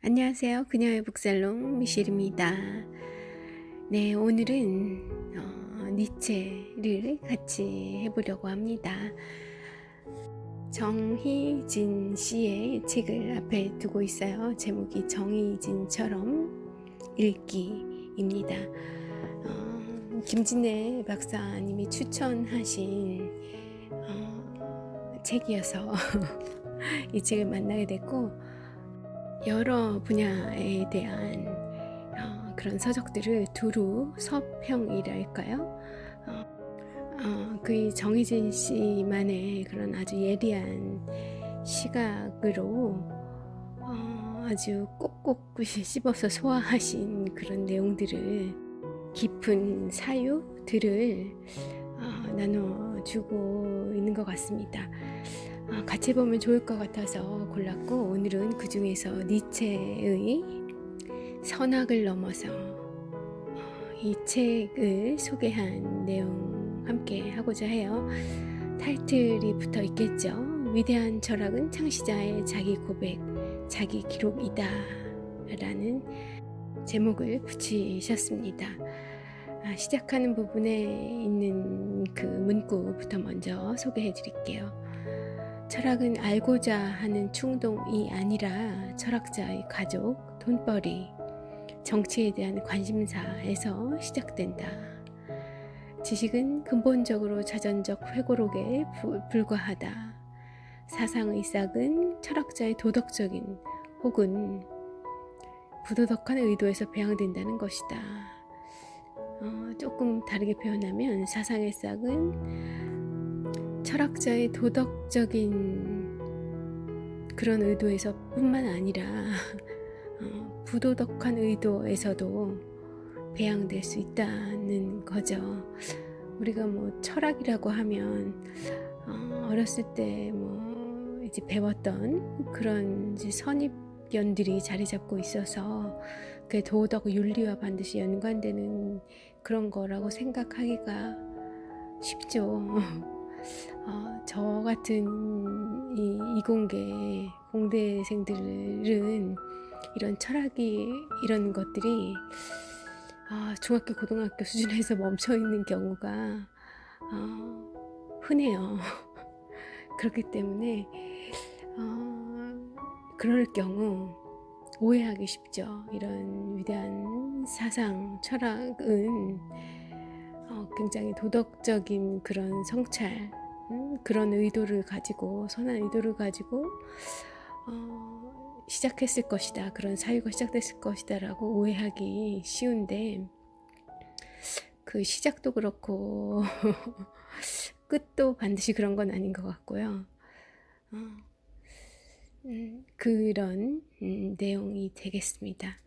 안녕하세요. 그녀의 북살롱 미셸입니다. 네, 오늘은 니체를 같이 해보려고 합니다. 정희진 씨의 책을 앞에 두고 있어요. 제목이 정희진처럼 읽기입니다. 김진애 박사님이 추천하신 책이어서 이 책을 만나게 됐고, 여러 분야에 대한 그런 서적들을 두루 서평이랄까요? 그 정희진 씨만의 그런 아주 예리한 시각으로 아주 꼭꼭 씹어서 소화하신 그런 내용들을, 깊은 사유들을 나눠주고 있는 것 같습니다. 같이 보면 좋을 것 같아서 골랐고, 오늘은 그 중에서 니체의 선악을 넘어서 이 책을 소개한 내용 함께 하고자 해요. 타이틀이 붙어 있겠죠. 위대한 철학은 창시자의 자기 고백, 자기 기록이다 라는 제목을 붙이셨습니다. 시작하는 부분에 있는 그 문구부터 먼저 소개해 드릴게요. 철학은 알고자 하는 충동이 아니라 철학자의 가족, 돈벌이, 정치에 대한 관심사에서 시작된다. 지식은 근본적으로 자전적 회고록에 불과하다. 사상의 싹은 철학자의 도덕적인 혹은 부도덕한 의도에서 배양된다는 것이다. 조금 다르게 표현하면 사상의 싹은 철학자의 도덕적인 그런 의도에서 뿐만 아니라 부도덕한 의도에서도 배양될 수 있다는 거죠. 우리가 철학이라고 하면 어렸을 때 이제 배웠던 그런 이제 선입견들이 자리 잡고 있어서 그 도덕 윤리와 반드시 연관되는 그런 거라고 생각하기가 쉽죠. 저 같은 이공계 공대생들은 이런 철학이, 이런 것들이 중학교 고등학교 수준에서 멈춰있는 경우가 흔해요. 그렇기 때문에 그럴 경우 오해하기 쉽죠. 이런 위대한 사상, 철학은 굉장히 도덕적인 그런 성찰, 그런 의도를 가지고, 선한 의도를 가지고 시작했을 것이다, 그런 사유가 시작됐을 것이다 라고 오해하기 쉬운데, 그 시작도 그렇고 끝도 반드시 그런 건 아닌 것 같고요. 그런 내용이 되겠습니다.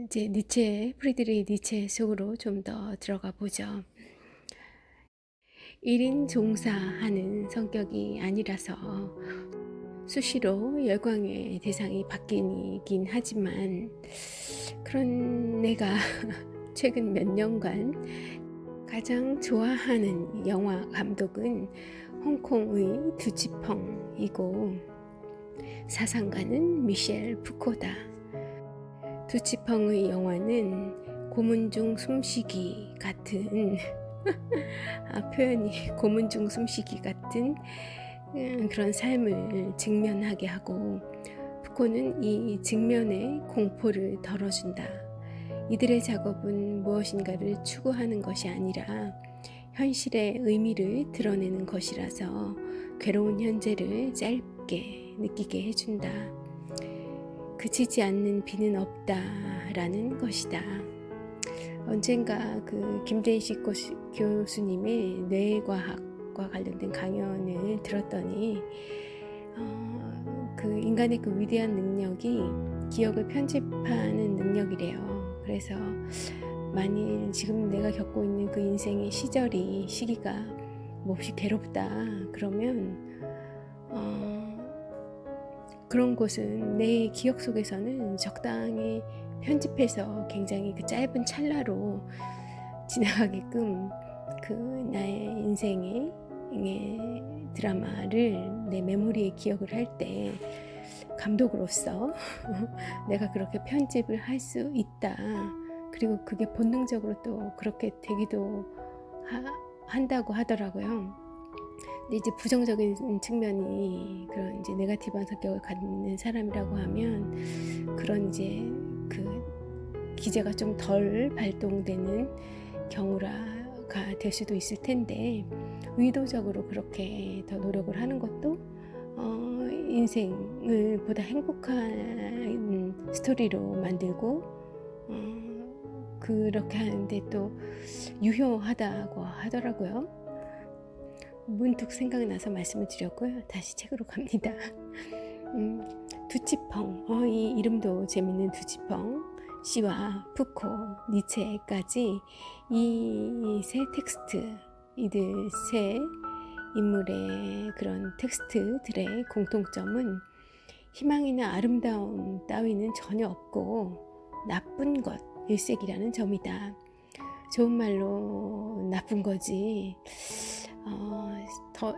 이제 프리드리히 니체 속으로 좀 더 들어가 보죠. 1인 종사하는 성격이 아니라서 수시로 열광의 대상이 바뀌긴 하지만, 그런 내가 최근 몇 년간 가장 좋아하는 영화 감독은 홍콩의 두치펑이고 사상가는 미셸 푸코다. 두치펑의 영화는 고문 중 숨쉬기 같은 표현이 고문 중 숨쉬기 같은 그런 삶을 직면하게 하고, 푸코는 이 직면의 공포를 덜어준다. 이들의 작업은 무엇인가를 추구하는 것이 아니라 현실의 의미를 드러내는 것이라서 괴로운 현재를 짧게 느끼게 해준다. 그치지 않는 비는 없다라는 것이다. 언젠가 그 김대식 교수님의 뇌과학과 관련된 강연을 들었더니 그 인간의 그 위대한 능력이 기억을 편집하는 능력이래요. 그래서 만일 지금 내가 겪고 있는 그 인생의 시기가 몹시 괴롭다 그러면 그런 곳은 내 기억 속에서는 적당히 편집해서 굉장히 그 짧은 찰나로 지나가게끔 그 나의 인생의 드라마를 내 메모리에 기억을 할 때 감독으로서 내가 그렇게 편집을 할 수 있다. 그리고 그게 본능적으로 또 그렇게 되기도 한다고 하더라고요. 근데 이제 부정적인 측면이 그런 이제 네거티브한 성격을 갖는 사람이라고 하면 그런 이제 그 기제가 좀 덜 발동되는 경우가 될 수도 있을 텐데 의도적으로 그렇게 더 노력을 하는 것도 인생을 보다 행복한 스토리로 만들고 그렇게 하는데 또 유효하다고 하더라고요. 문득 생각나서 말씀을 드렸고요. 다시 책으로 갑니다. 두치펑, 이 이름도 재밌는 두치펑 씨와 푸코, 니체까지 이 세 텍스트, 이들 세 인물의 그런 텍스트들의 공통점은 희망이나 아름다움 따위는 전혀 없고 나쁜 것 일색이라는 점이다. 좋은 말로 나쁜 거지. 더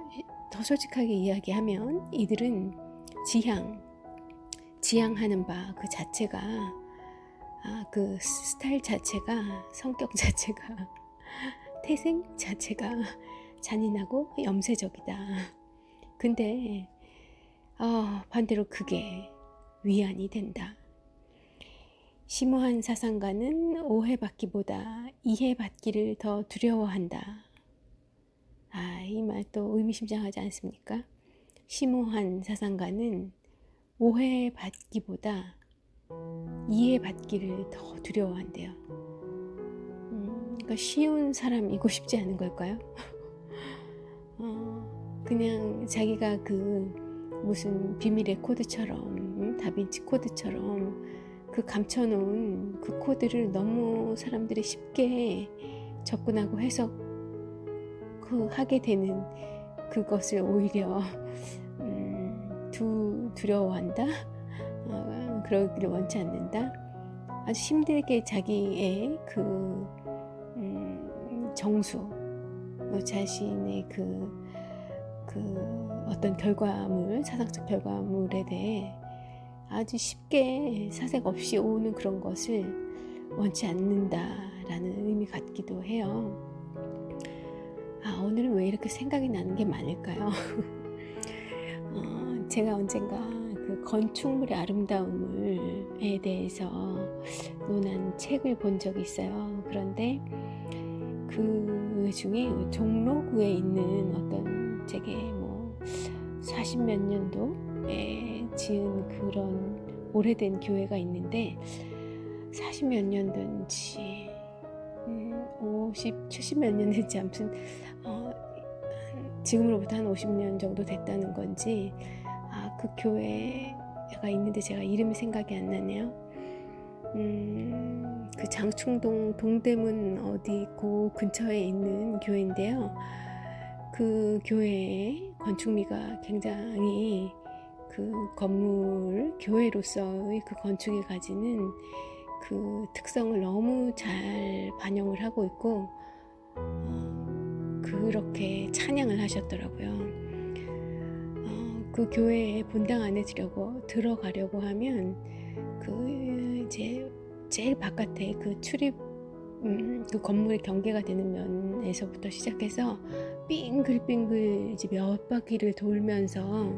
솔직하게 이야기하면 이들은 지향하는 바 그 자체가 그 스타일 자체가 성격 자체가 태생 자체가 잔인하고 염세적이다. 근데 반대로 그게 위안이 된다. 심오한 사상가는 오해받기보다 이해받기를 더 두려워한다. 이 말 또 의미심장하지 않습니까? 심오한 사상가는 오해받기보다 이해받기를 더 두려워한대요. 그러니까 쉬운 사람이고 싶지 않은 걸까요? 그냥 자기가 그 무슨 비밀의 코드처럼 다빈치 코드처럼 그 감춰놓은 그 코드를 너무 사람들이 쉽게 접근하고 해석하게 되는 그것을 오히려 두려워한다. 그러기를 원치 않는다. 아주 힘들게 자기의 그 정수, 자신의 그 어떤 결과물, 사상적 결과물에 대해 아주 쉽게 사색 없이 오는 그런 것을 원치 않는다라는 의미 같기도 해요. 오늘은 왜 이렇게 생각이 나는 게 많을까요? 제가 언젠가 그 건축물의 아름다움에 대해서 논한 책을 본 적이 있어요. 그런데 그 중에 종로구에 있는 어떤 되게 40몇 년도에 지은 그런 오래된 교회가 있는데 40몇 년 된지 70몇 년 된지 아무튼 지금으로부터 한 50년 정도 됐다는 건지 그 교회가 있는데 제가 이름이 생각이 안 나네요. 그 장충동 동대문 어디 그 근처에 있는 교회인데요. 그 교회의 건축미가 굉장히 그 건물 교회로서의 그 건축이 가지는 그 특성을 너무 잘 반영을 하고 있고 그렇게 찬양을 하셨더라고요. 그 교회의 본당 안에 들어가려고 하면 그 이제 제일 바깥에 그 출입 그 건물의 경계가 되는 면에서부터 시작해서 빙글빙글 이제 몇 바퀴를 돌면서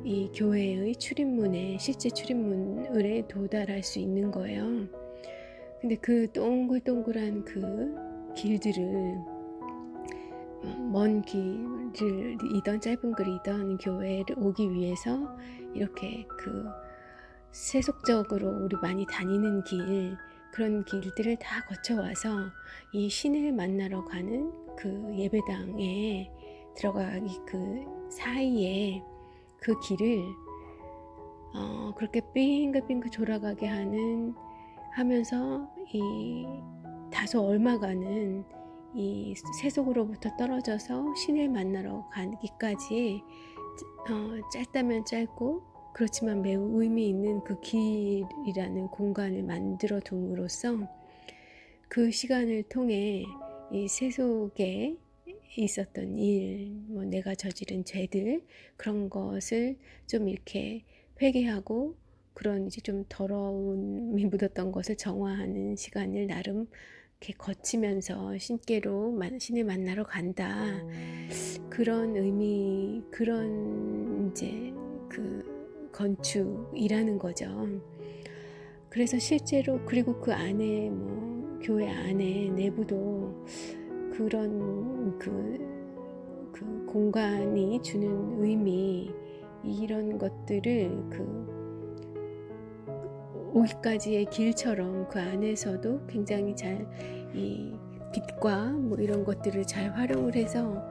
이 교회의 출입문에 실제 출입문에 도달할 수 있는 거예요. 근데 그 동글동글한 그 길들을 먼 길이던 짧은 길이던 교회를 오기 위해서 이렇게 그 세속적으로 우리 많이 다니는 그런 길들을 다 거쳐와서 이 신을 만나러 가는 그 예배당에 들어가기 그 사이에 그 길을 그렇게 빙글빙글 돌아가게 하면서 이 다소 얽매가는 이 세속으로부터 떨어져서 신을 만나러 가기까지 짧다면 짧고 그렇지만 매우 의미 있는 그 길이라는 공간을 만들어 둠으로써 그 시간을 통해 이 세속에 있었던 일, 내가 저지른 죄들 그런 것을 좀 이렇게 회개하고 그런 이제 좀 더러움이 묻었던 것을 정화하는 시간을 나름 이렇게 거치면서 신을 만나러 간다. 그런 의미, 그런 이제 그 건축이라는 거죠. 그래서 실제로 그리고 그 안에 뭐 교회 안에 내부도 그런 그 공간이 주는 의미 이런 것들을 오기까지의 길처럼 그 안에서도 굉장히 잘 이 빛과 뭐 이런 것들을 잘 활용을 해서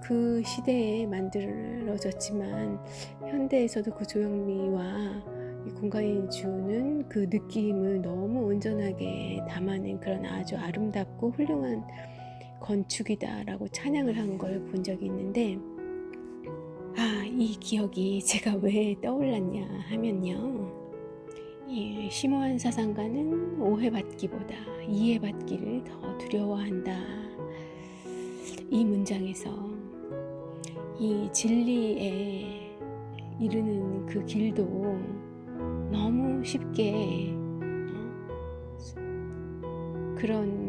그 시대에 만들어졌지만 현대에서도 그 조형미와 이 공간이 주는 그 느낌을 너무 온전하게 담아낸 그런 아주 아름답고 훌륭한 건축이다라고 찬양을 한 걸 본 적이 있는데, 이 기억이 제가 왜 떠올랐냐 하면요, 이 심오한 사상가는 오해받기보다 이해받기를 더 두려워한다. 이 문장에서 이 진리에 이르는 그 길도 너무 쉽게 그런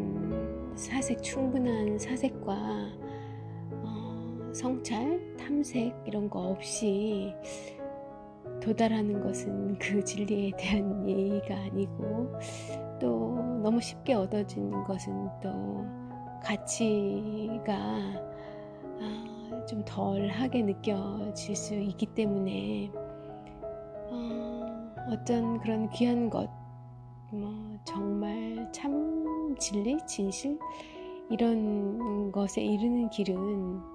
충분한 사색과 성찰, 탐색 이런 거 없이 도달하는 것은 그 진리에 대한 예의가 아니고, 또 너무 쉽게 얻어지는 것은 또 가치가 좀 덜하게 느껴질 수 있기 때문에 어떤 그런 귀한 것, 뭐 정말 참 진리, 진실 이런 것에 이르는 길은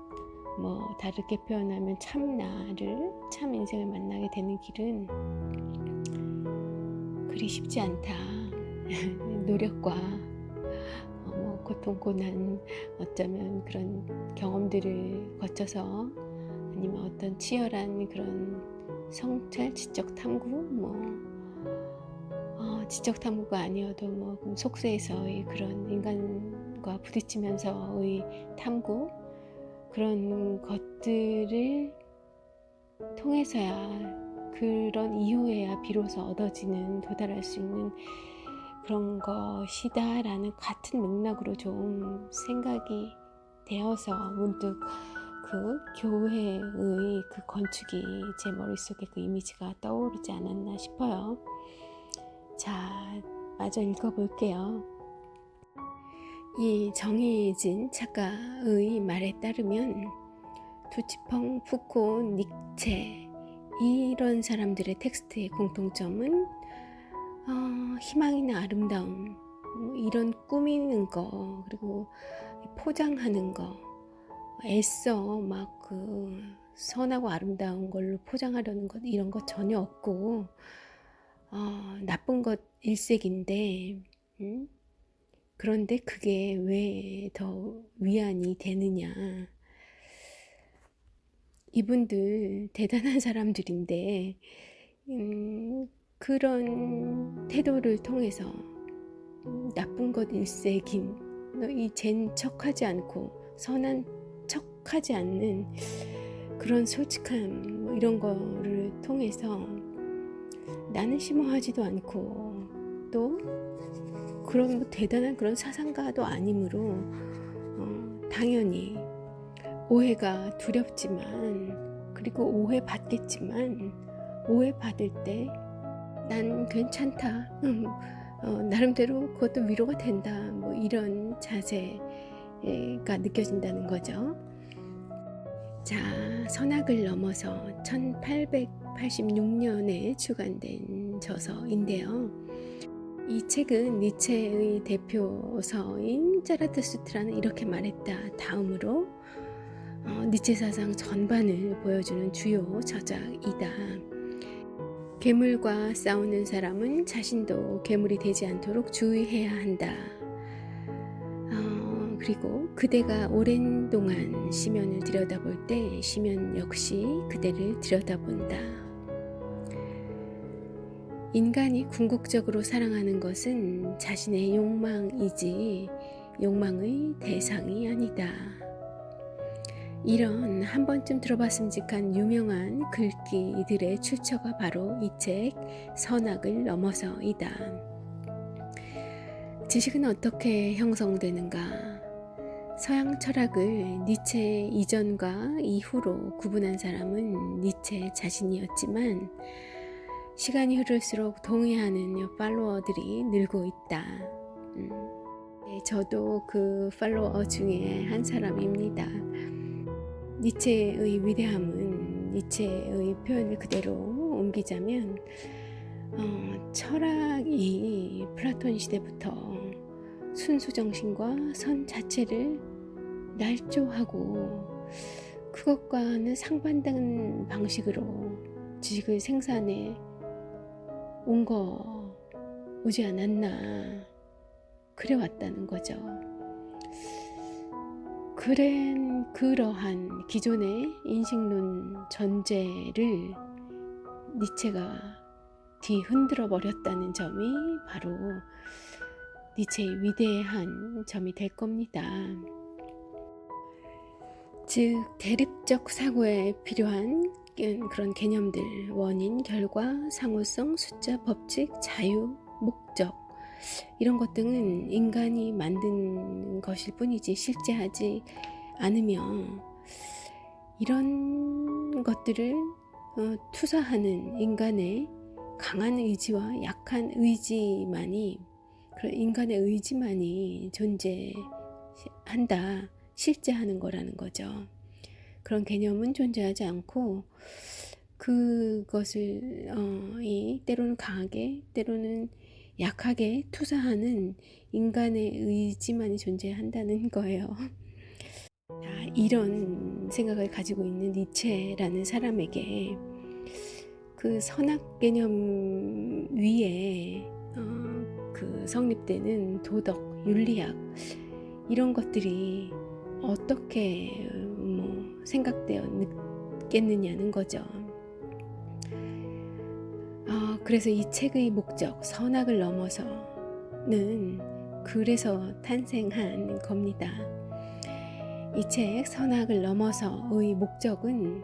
뭐 다르게 표현하면 참 나를, 참 인생을 만나게 되는 길은 그리 쉽지 않다. 노력과 고통, 고난, 어쩌면 그런 경험들을 거쳐서 아니면 어떤 치열한 그런 성찰, 지적 탐구, 지적 탐구가 아니어도 뭐 속세에서의 그런 인간과 부딪히면서의 탐구, 그런 것들을 통해서야, 그런 이후에야 비로소 얻어지는, 도달할 수 있는 그런 것이다라는 같은 맥락으로 좀 생각이 되어서 문득 그 교회의 그 건축이 제 머릿속에 그 이미지가 떠오르지 않았나 싶어요. 자, 마저 읽어볼게요. 이 정의진 작가의 말에 따르면 두치펑, 푸코, 닉체 이런 사람들의 텍스트의 공통점은 희망이나 아름다움, 이런 꾸미는 거, 그리고 포장하는 거, 애써 막 그 선하고 아름다운 걸로 포장하려는 것, 이런 것 전혀 없고 나쁜 것 일색인데, 그런데 그게 왜 더 위안이 되느냐. 이분들 대단한 사람들인데 그런 태도를 통해서 나쁜 것 일색인, 이 젠 척하지 않고 선한 척하지 않는 그런 솔직함, 뭐 이런 거를 통해서 나는 심오하지도 않고 또 그런 뭐 대단한 그런 사상가도 아니므로 당연히 오해가 두렵지만, 그리고 오해받겠지만, 오해받을 때 난 괜찮다, 나름대로 그것도 위로가 된다, 뭐 이런 자세가 느껴진다는 거죠. 자, 선악을 넘어서 1886년에 출간된 저서인데요. 이 책은 니체의 대표서인 자라투스트라는 이렇게 말했다 다음으로 니체 사상 전반을 보여주는 주요 저작이다. 괴물과 싸우는 사람은 자신도 괴물이 되지 않도록 주의해야 한다. 그리고 그대가 오랜 동안 시면을 들여다볼 때 시면 역시 그대를 들여다본다. 인간이 궁극적으로 사랑하는 것은 자신의 욕망이지 욕망의 대상이 아니다. 이런 한 번쯤 들어봤음직한 유명한 글귀들의 출처가 바로 이 책 선악을 넘어서이다. 지식은 어떻게 형성되는가? 서양 철학을 니체 이전과 이후로 구분한 사람은 니체 자신이었지만 시간이 흐를수록 동의하는 팔로워들이 늘고 있다. 네, 저도 그 팔로워 중에 한 사람입니다. 니체의 위대함은 니체의 표현을 그대로 옮기자면 철학이 플라톤 시대부터 순수 정신과 선 자체를 날조하고 그것과는 상반된 방식으로 지식을 생산해 오지 않았나 그래왔다는 거죠. 그러한 기존의 인식론 전제를 니체가 뒤흔들어 버렸다는 점이 바로 니체의 위대한 점이 될 겁니다. 즉 대립적 사고에 필요한 그런 개념들, 원인, 결과, 상호성, 숫자, 법칙, 자유, 목적 이런 것들은 인간이 만든 것일 뿐이지 실제하지 않으며 이런 것들을 투사하는 인간의 강한 의지와 약한 의지만이 인간의 의지만이 존재한다, 실제하는 거라는 거죠. 그런 개념은 존재하지 않고 그것을 때로는 강하게 때로는 약하게 투사하는 인간의 의지만이 존재한다는 거예요. 이런 생각을 가지고 있는 니체라는 사람에게 그 선악 개념 위에 그 성립되는 도덕, 윤리학 이런 것들이 어떻게 생각되었겠느냐는 거죠. 그래서 이 책의 목적, 선악을 넘어서는 그래서 탄생한 겁니다. 이 책 선악을 넘어서의 목적은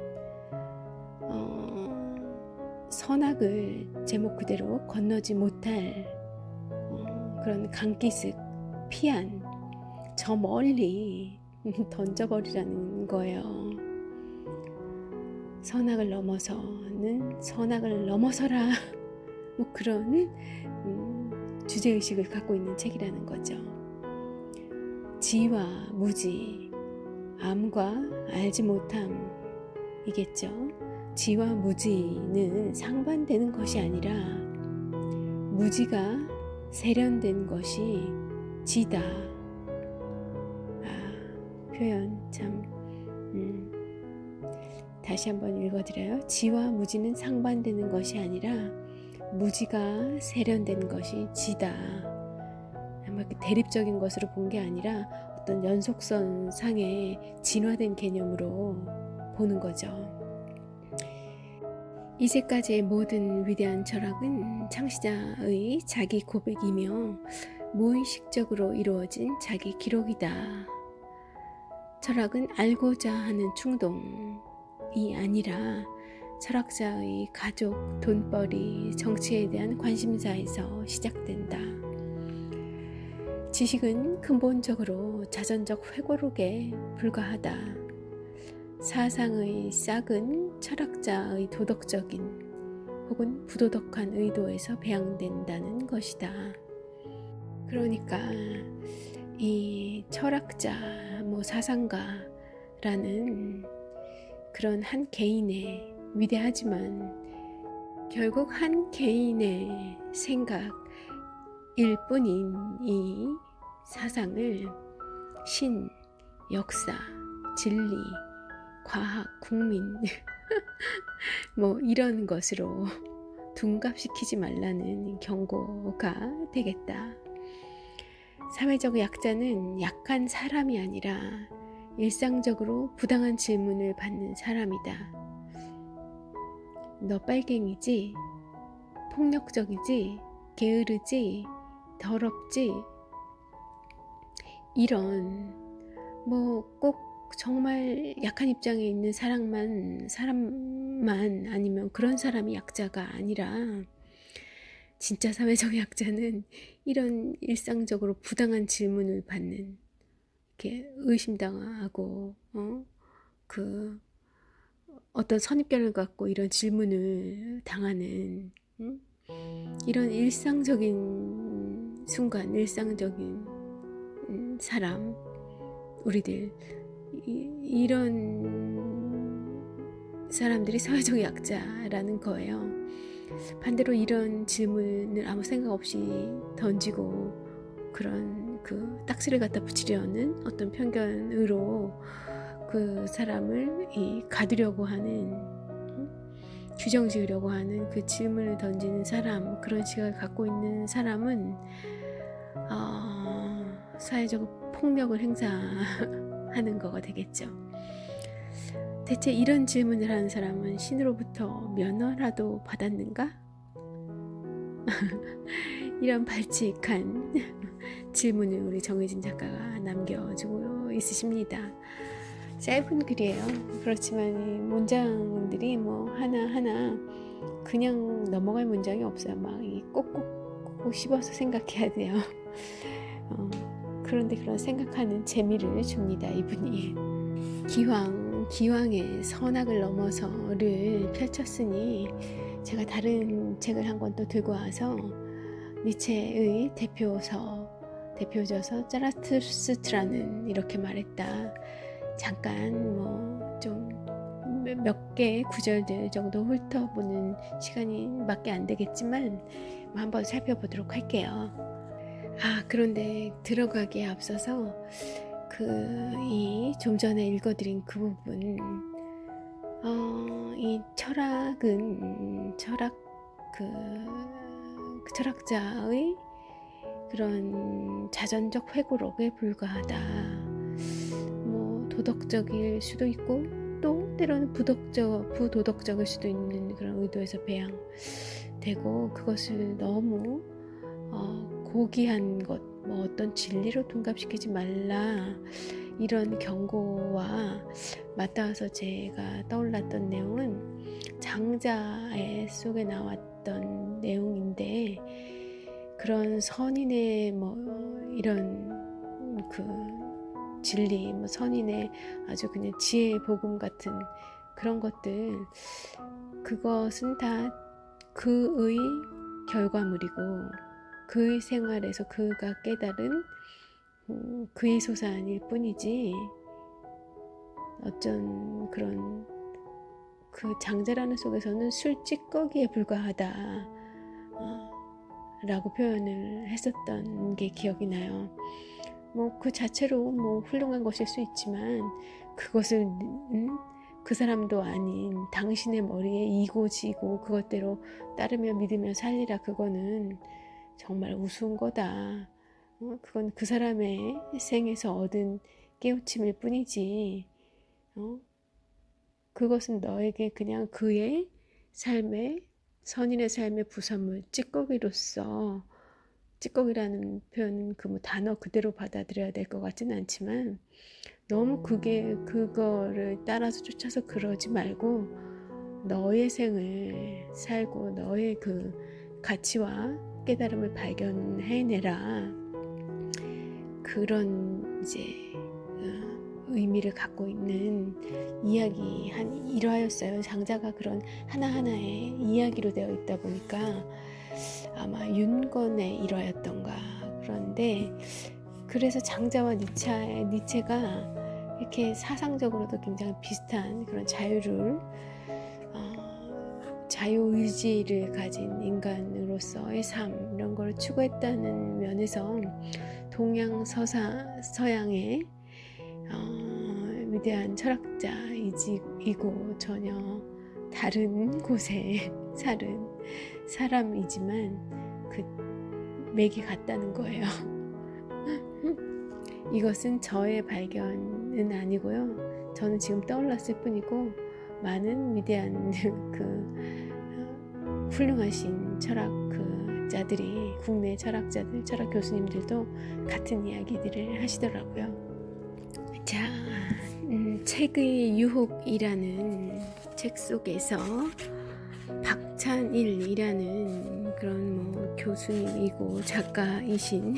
선악을 제목 그대로 건너지 못할 그런 강기슭, 피한 저 멀리 던져버리라는 거예요. 선악을 넘어서는 선악을 넘어서라 뭐 그런 주제의식을 갖고 있는 책이라는 거죠. 지와 무지, 암과 알지 못함이겠죠. 지와 무지는 상반되는 것이 아니라 무지가 세련된 것이 지다. 표현 참 다시 한번 읽어드려요. 지와 무지는 상반되는 것이 아니라 무지가 세련된 것이 지다. 대립적인 것으로 본 게 아니라 어떤 연속선 상의 진화된 개념으로 보는 거죠. 이제까지의 모든 위대한 철학은 창시자의 자기 고백이며 무의식적으로 이루어진 자기 기록이다. 철학은 알고자 하는 충동이 아니라 철학자의 가족, 돈벌이, 정치에 대한 관심사에서 시작된다. 지식은 근본적으로 자전적 회고록에 불과하다. 사상의 싹은 철학자의 도덕적인 혹은 부도덕한 의도에서 배양된다는 것이다. 그러니까 이 철학자, 사상가라는 그런 한 개인의 위대하지만 결국 한 개인의 생각일 뿐인 이 사상을 신, 역사, 진리, 과학, 국민 이런 것으로 둔갑시키지 말라는 경고가 되겠다. 사회적 약자는 약한 사람이 아니라 일상적으로 부당한 질문을 받는 사람이다. 너 빨갱이지? 폭력적이지? 게으르지? 더럽지? 이런 꼭 정말 약한 입장에 있는 사람만 아니면 그런 사람이 약자가 아니라 진짜 사회적 약자는 이런 일상적으로 부당한 질문을 받는, 이렇게 의심당하고 그 어떤 선입견을 갖고 이런 질문을 당하는, 이런 일상적인 순간, 일상적인 사람, 우리들, 이런 사람들이 사회적 약자라는 거예요. 반대로 이런 질문을 아무 생각 없이 던지고 그런 그 딱지를 갖다 붙이려는 어떤 편견으로 그 사람을 가두려고 하는, 규정 지으려고 하는 그 질문을 던지는 사람, 그런 시각을 갖고 있는 사람은 사회적 폭력을 행사하는 거가 되겠죠. 대체 이런 질문을 하는 사람은 신으로부터 면허라도 받았는가? 이런 발칙한 질문을 우리 정혜진 작가가 남겨주고 있으십니다. 짧은 글이에요. 그렇지만 이 문장들이 뭐 하나하나 그냥 넘어갈 문장이 없어요. 막 꼭꼭 씹어서 생각해야 돼요. 그런데 그런 생각하는 재미를 줍니다, 이분이. 기왕의 선악을 넘어서를 펼쳤으니 제가 다른 책을 한 권 또 들고 와서 니체의 대표저서 짜라투스트라는 이렇게 말했다. 잠깐 뭐 좀 몇 개의 구절들 정도 훑어보는 시간이 밖에 안 되겠지만 한번 살펴보도록 할게요. 그런데 들어가기에 앞서서 이 좀 전에 읽어드린 그 부분, 이 철학은 그 철학자의 그런 자전적 회고록에 불과하다. 뭐 도덕적일 수도 있고 또 때로는 부도덕적일 수도 있는 그런 의도에서 배양되고, 그것을 너무 고귀한 것, 뭐 어떤 진리로 둔갑시키지 말라, 이런 경고와 맞닿아서 제가 떠올랐던 내용은 장자의 속에 나왔던 내용인데, 그런 선인의 뭐 이런 그 진리, 뭐 선인의 아주 그냥 지혜의 복음 같은 그런 것들, 그것은 다 그의 결과물이고 그의 생활에서 그가 깨달은 그의 소산일 뿐이지, 어쩐 그런 그 장자라는 속에서는 술찌꺼기에 불과하다 라고 표현을 했었던 게 기억이 나요. 뭐 그 자체로 뭐 훌륭한 것일 수 있지만 그것을 그 사람도 아닌 당신의 머리에 이고지고 그것대로 따르며 믿으며 살리라, 그거는 정말 우스운 거다. 그건 그 사람의 생에서 얻은 깨우침일 뿐이지, 그것은 너에게 그냥 그의 삶의, 선인의 삶의 부산물, 찌꺼기로서, 찌꺼기라는 표현 그 뭐 단어 그대로 받아들여야 될 것 같지는 않지만, 너무 그거를 따라서 쫓아서 그러지 말고 너의 생을 살고 너의 그 가치와 깨달음을 발견해내라, 그런 이제 의미를 갖고 있는 이야기 한 일화였어요. 장자가 그런 하나하나의 이야기로 되어 있다 보니까 아마 윤건의 일화였던가. 그런데 그래서 장자와 니체가 이렇게 사상적으로도 굉장히 비슷한 그런 자유의지를 가진 인간으로서의 삶, 이런 걸 추구했다는 면에서 서양의 위대한 철학자이고 전혀 다른 곳에 사는 사람이지만 그 맥이 같다는 거예요. 이것은 저의 발견은 아니고요. 저는 지금 떠올랐을 뿐이고 많은 위대한 훌륭하신 철학자들이, 국내 철학자들, 철학 교수님들도 같은 이야기들을 하시더라고요. 자, 책의 유혹이라는 책 속에서 박찬일이라는 그런 교수님이고 작가이신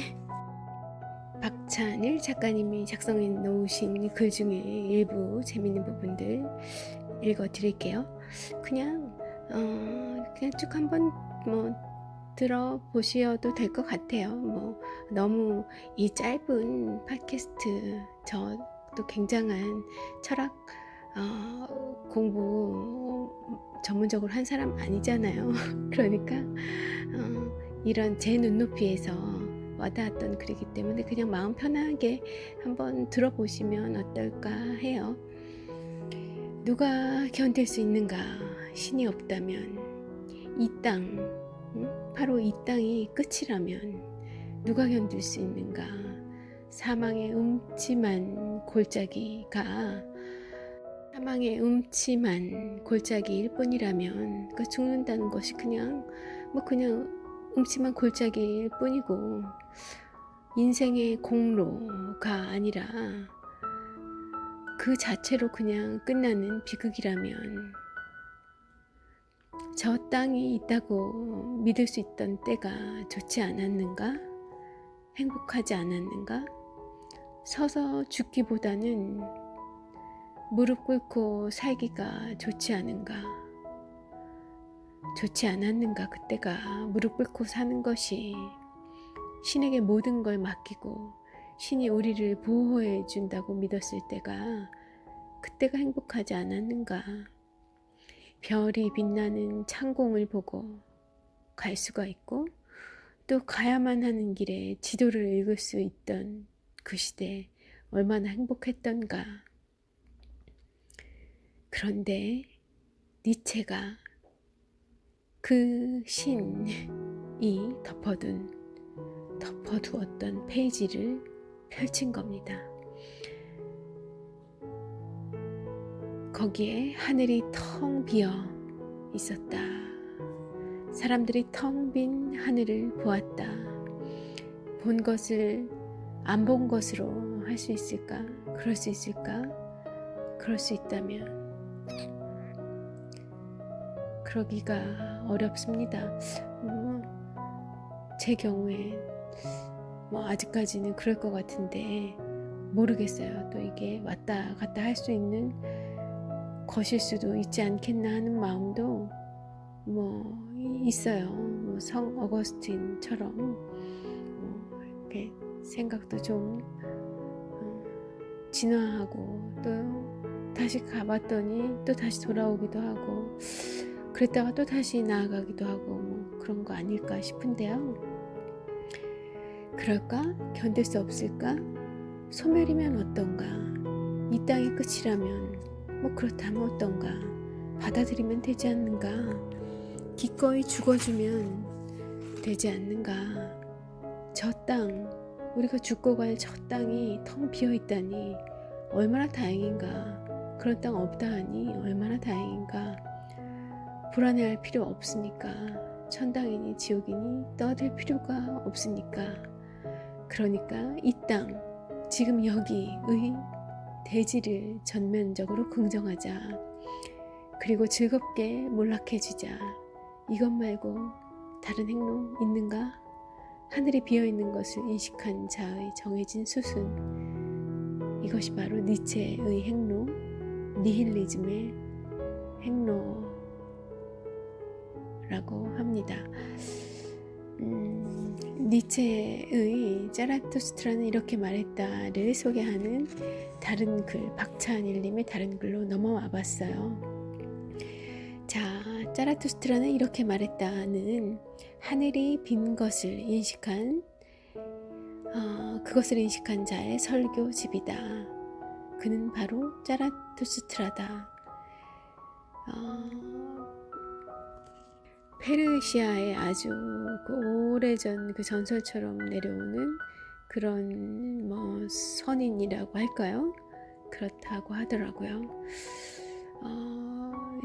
박찬일 작가님이 작성해 놓으신 글 중에 일부 재밌는 부분들 읽어 드릴게요. 그냥 쭉 한번 들어보셔도 될 것 같아요. 너무 이 짧은 팟캐스트 저도 굉장한 철학 공부 전문적으로 한 사람 아니잖아요. 그러니까 이런 제 눈높이에서 와닿았던 글이기 때문에 그냥 마음 편하게 한번 들어보시면 어떨까 해요. 누가 견딜 수 있는가? 신이 없다면 이 땅, 바로 이 땅이 끝이라면 누가 견딜 수 있는가? 사망의 음침한 골짜기일 뿐이라면 죽는다는 것이 그냥 음침한 골짜기일 뿐이고 인생의 공로가 아니라 그 자체로 그냥 끝나는 비극이라면 저 땅이 있다고 믿을 수 있던 때가 좋지 않았는가? 행복하지 않았는가? 서서 죽기보다는 무릎 꿇고 살기가 좋지 않았는가? 그때가 무릎 꿇고 사는 것이 신에게 모든 걸 맡기고 신이 우리를 보호해 준다고 믿었을 때가 그때가 행복하지 않았는가? 별이 빛나는 창공을 보고 갈 수가 있고 또 가야만 하는 길에 지도를 읽을 수 있던 그 시대 얼마나 행복했던가. 그런데 니체가 그 신이 덮어두었던 페이지를 펼친 겁니다. 거기에 하늘이 텅 비어 있었다. 사람들이 텅 빈 하늘을 보았다. 본 것을 안 본 것으로 할 수 있을까? 그럴 수 있을까? 그럴 수 있다면 그러기가 어렵습니다. 제 경우에 아직까지는 그럴 것 같은데 모르겠어요. 또 이게 왔다 갔다 할 수 있는 것일 수도 있지 않겠나 하는 마음도 있어요. 성 어거스틴처럼 이렇게 생각도 좀 진화하고 또 다시 가봤더니 또 다시 돌아오기도 하고 그랬다가 또 다시 나아가기도 하고 그런 거 아닐까 싶은데요. 그럴까? 견딜 수 없을까? 소멸이면 어떤가? 이 땅의 끝이라면 그렇다면 어떤가? 받아들이면 되지 않는가? 기꺼이 죽어주면 되지 않는가? 저 땅, 우리가 죽고 갈 저 땅이 텅 비어있다니 얼마나 다행인가? 그런 땅 없다 하니 얼마나 다행인가? 불안해할 필요 없으니까 천당이니 지옥이니 떠들 필요가 없으니까 그러니까 이 땅, 지금 여기의 대지를 전면적으로 긍정하자. 그리고 즐겁게 몰락해주자. 이것 말고 다른 행로 있는가? 하늘이 비어있는 것을 인식한 자의 정해진 수순. 이것이 바로 니체의 행로, 니힐리즘의 행로라고 합니다. 니체의 자라투스트라는 이렇게 말했다를 소개하는 다른 글, 박찬일님의 다른 글로 넘어와 봤어요. 자, 자라투스트라는 이렇게 말했다는 하늘이 빈 것을 인식한 그것을 인식한 자의 설교집이다. 그는 바로 자라투스트라다. 페르시아의 아주 오래전 그 전설처럼 내려오는 그런 선인이라고 할까요? 그렇다고 하더라고요.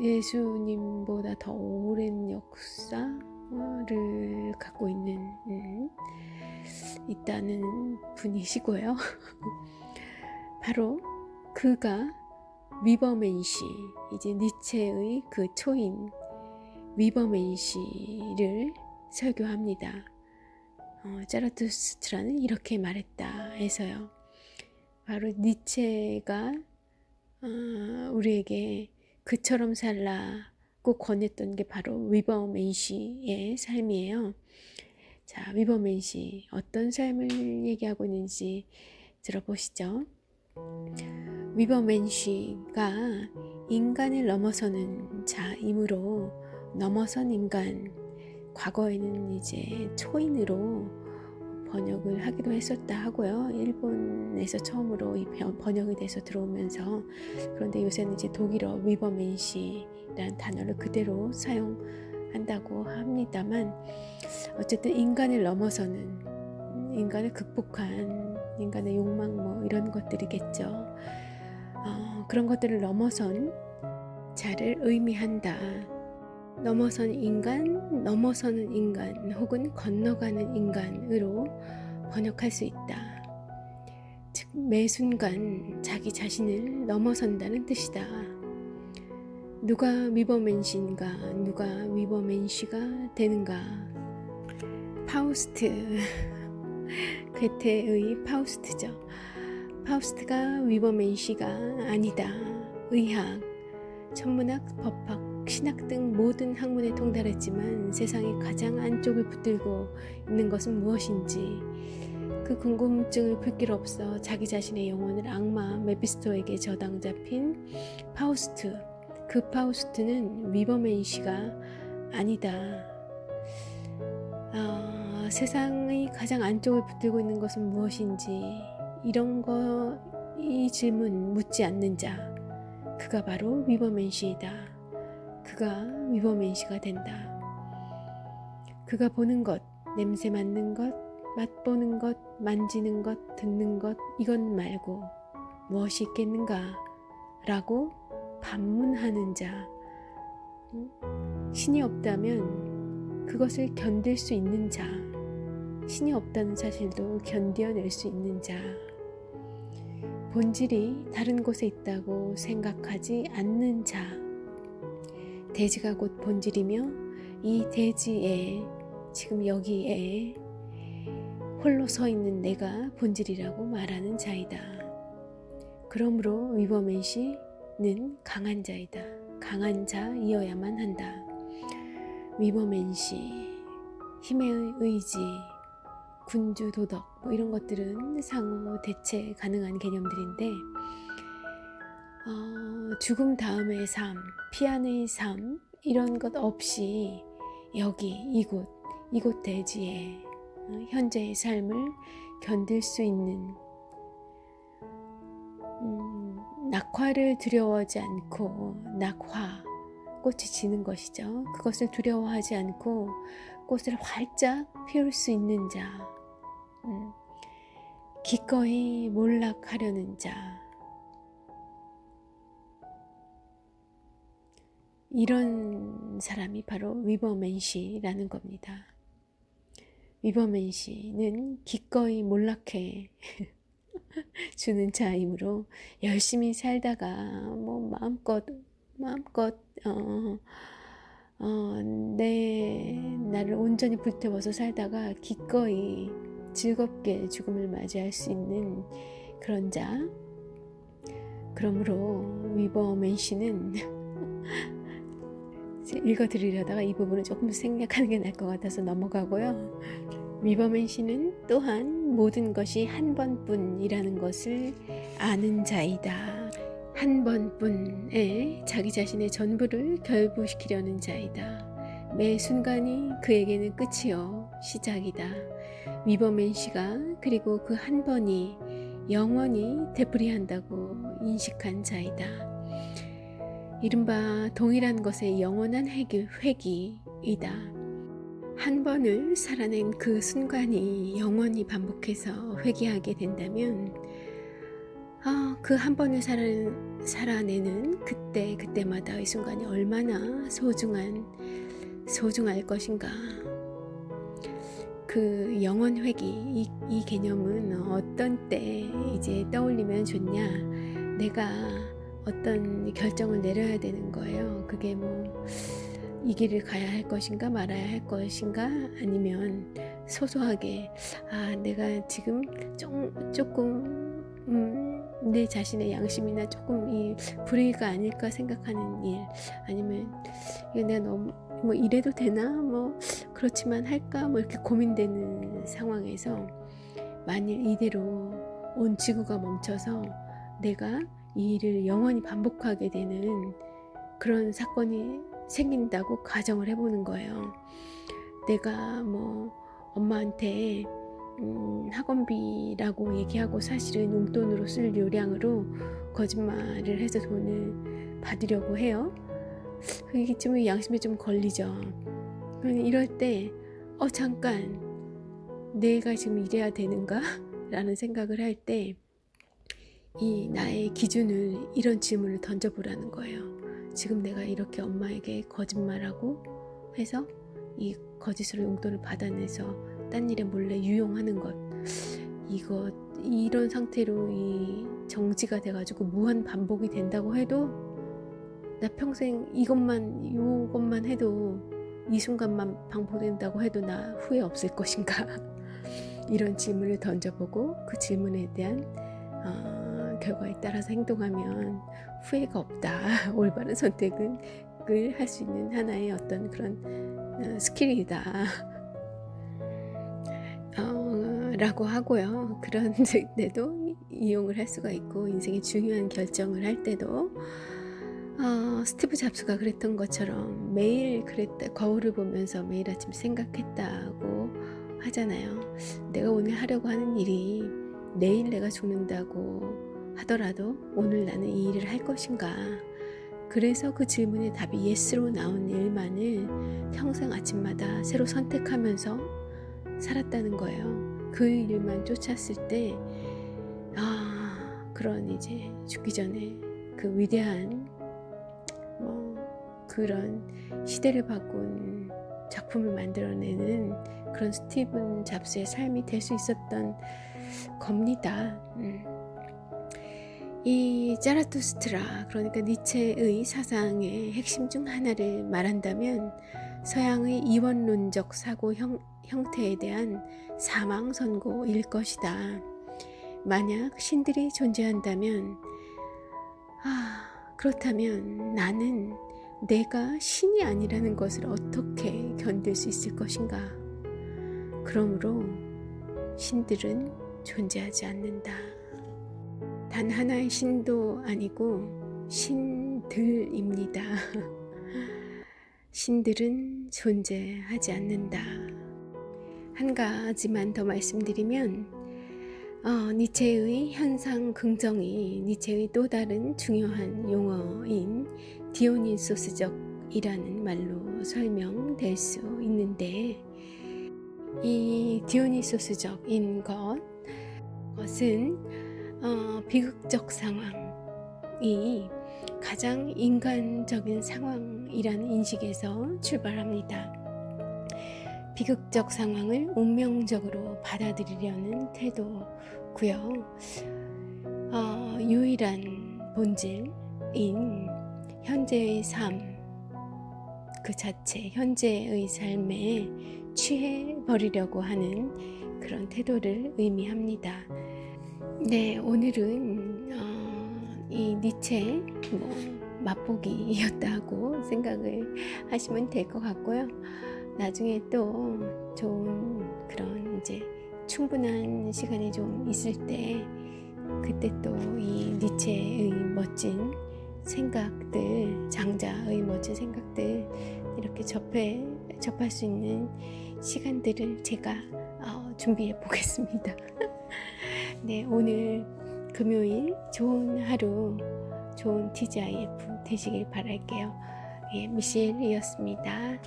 예수님보다 더 오랜 역사를 갖고 있다는 분이시고요. 바로 그가 위버맨시, 이제 니체의 그 초인 위버맨시를 설교합니다. 자라투스트라는 이렇게 말했다 해서요. 바로 니체가 우리에게 그처럼 살라고 권했던 게 바로 위버맨시의 삶이에요. 자, 위버맨시 어떤 삶을 얘기하고 있는지 들어보시죠. 위버맨시가 인간을 넘어서는 자이므로 넘어선 인간, 과거에는 이제 초인으로 번역을 하기도 했었다 하고요. 일본에서 처음으로 이 번역이 돼서 들어오면서, 그런데 요새는 이제 독일어 위버맨시라는 단어를 그대로 사용한다고 합니다만, 어쨌든 인간을 넘어서는, 인간을 극복한 인간의 욕망 뭐 이런 것들이겠죠. 그런 것들을 넘어선 자를 의미한다. 넘어선 인간, 넘어서는 인간, 혹은 건너가는 인간으로 번역할 수 있다. 즉, 매 순간 자기 자신을 넘어선다는 뜻이다. 누가 위버맨시인가, 누가 위버맨시가 되는가. 파우스트, 괴테의 파우스트죠. 파우스트가 위버맨시가 아니다. 의학, 천문학, 법학, 신학 등 모든 학문에 통달했지만 세상의 가장 안쪽을 붙들고 있는 것은 무엇인지, 그 궁금증을 풀 길 없어 자기 자신의 영혼을 악마 메피스토에게 저당 잡힌 파우스트, 그 파우스트는 위버맨시가 아니다. 세상의 가장 안쪽을 붙들고 있는 것은 무엇인지, 이 질문 묻지 않는 자, 그가 바로 위버맨시이다. 그가 위버맨시가 된다. 그가 보는 것, 냄새 맡는 것, 맛보는 것, 만지는 것, 듣는 것, 이것 말고 무엇이 있겠는가? 라고 반문하는 자. 신이 없다면 그것을 견딜 수 있는 자. 신이 없다는 사실도 견뎌낼 수 있는 자. 본질이 다른 곳에 있다고 생각하지 않는 자. 대지가 곧 본질이며 이 대지에, 지금 여기에 홀로 서 있는 내가 본질이라고 말하는 자이다. 그러므로 위버맨시는 강한 자이다. 강한 자이어야만 한다. 위버맨시, 힘의 의지, 군주 도덕 뭐 이런 것들은 상호 대체 가능한 개념들인데, 죽음 다음의 삶, 피안의 삶, 이런 것 없이 여기 이곳 대지에 현재의 삶을 견딜 수 있는, 낙화를 두려워하지 않고, 낙화, 꽃이 지는 것이죠. 그것을 두려워하지 않고 꽃을 활짝 피울 수 있는 자, 기꺼이 몰락하려는 자, 이런 사람이 바로 위버맨시라는 겁니다. 위버맨시는 기꺼이 몰락해 주는 자이므로 열심히 살다가 뭐 마음껏 나를 온전히 불태워서 살다가 기꺼이 즐겁게 죽음을 맞이할 수 있는 그런 자. 그러므로 위버맨시는 읽어드리려다가 이 부분은 조금 생략하는 게 나을 것 같아서 넘어가고요. 위버맨시는 또한 모든 것이 한 번뿐이라는 것을 아는 자이다. 한 번뿐에 자기 자신의 전부를 결부시키려는 자이다. 매 순간이 그에게는 끝이요 시작이다. 위버맨시가 그리고 그 한 번이 영원히 되풀이한다고 인식한 자이다. 이른바 동일한 것의 영원한 회귀이다. 한 번을 살아낸 그 순간이 영원히 반복해서 회귀하게 된다면, 그 한 번을 살아내는 그때마다의 순간이 얼마나 소중할 것인가. 그 영원 회귀, 이 개념은 어떤 때 이제 떠올리면 좋냐. 내가 어떤 결정을 내려야 되는 거예요. 그게 뭐 이 길을 가야 할 것인가 말아야 할 것인가, 아니면 소소하게 내가 지금 조금 내 자신의 양심이나 조금 이 불의가 아닐까 생각하는 일, 아니면 이거 내가 너무 뭐 이래도 되나, 뭐 그렇지만 할까, 뭐 이렇게 고민되는 상황에서 만일 이대로 온 지구가 멈춰서 내가 이 일을 영원히 반복하게 되는 그런 사건이 생긴다고 가정을 해보는 거예요. 내가 뭐 엄마한테 학원비라고 얘기하고 사실은 용돈으로 쓸 요량으로 거짓말을 해서 돈을 받으려고 해요. 그게 좀 양심에 좀 걸리죠. 이럴 때 잠깐 내가 지금 이래야 되는가? 라는 생각을 할 때 이 나의 기준을, 이런 질문을 던져보라는 거예요. 지금 내가 이렇게 엄마에게 거짓말하고 해서 이 거짓으로 용돈을 받아내서 딴 일에 몰래 유용하는 것, 이런 상태로 이 정지가 돼가지고 무한 반복이 된다고 해도 나 평생 이것만 해도, 이 순간만 반복된다고 해도 나 후회 없을 것인가? 이런 질문을 던져보고 그 질문에 대한 결과에 따라서 행동하면 후회가 없다. 올바른 선택을 할 수 있는 하나의 어떤 그런 스킬이다. 라고 하고요. 그런 데도 이용을 할 수가 있고, 인생의 중요한 결정을 할 때도 스티브 잡스가 그랬던 것처럼 매일 거울을 보면서 매일 아침 생각했다고 하잖아요. 내가 오늘 하려고 하는 일이 내일 내가 죽는다고 하더라도 오늘 나는 이 일을 할 것인가? 그래서 그 질문의 답이 예스로 나온 일만을 평생 아침마다 새로 선택하면서 살았다는 거예요. 그 일만 쫓았을 때 그런 이제 죽기 전에 그 위대한 그런 시대를 바꾼 작품을 만들어내는 그런 스티븐 잡스의 삶이 될 수 있었던 겁니다. 이 자라투스트라, 그러니까 니체의 사상의 핵심 중 하나를 말한다면 서양의 이원론적 사고 형태에 대한 사망 선고일 것이다. 만약 신들이 존재한다면 그렇다면 나는 내가 신이 아니라는 것을 어떻게 견딜 수 있을 것인가? 그러므로 신들은 존재하지 않는다. 단 하나의 신도 아니고 신들입니다. 신들은 존재하지 않는다. 한 가지만 더 말씀드리면 니체의 현상 긍정이 니체의 또 다른 중요한 용어인 디오니소스적이라는 말로 설명될 수 있는데, 이 디오니소스적인 것은 비극적 상황이 가장 인간적인 상황이라는 인식에서 출발합니다. 비극적 상황을 운명적으로 받아들이려는 태도고요. 유일한 본질인 현재의 삶 그 자체, 현재의 삶에 취해버리려고 하는 그런 태도를 의미합니다. 네, 오늘은 이 니체 맛보기였다고 생각을 하시면 될 것 같고요. 나중에 또 좋은 그런 이제 충분한 시간이 좀 있을 때, 그때 또 이 니체의 멋진 생각들, 장자의 멋진 생각들 이렇게 접할 수 있는 시간들을 제가 준비해 보겠습니다. 네, 오늘 금요일 좋은 하루, 좋은 TGIF 되시길 바랄게요. 미셸이었습니다.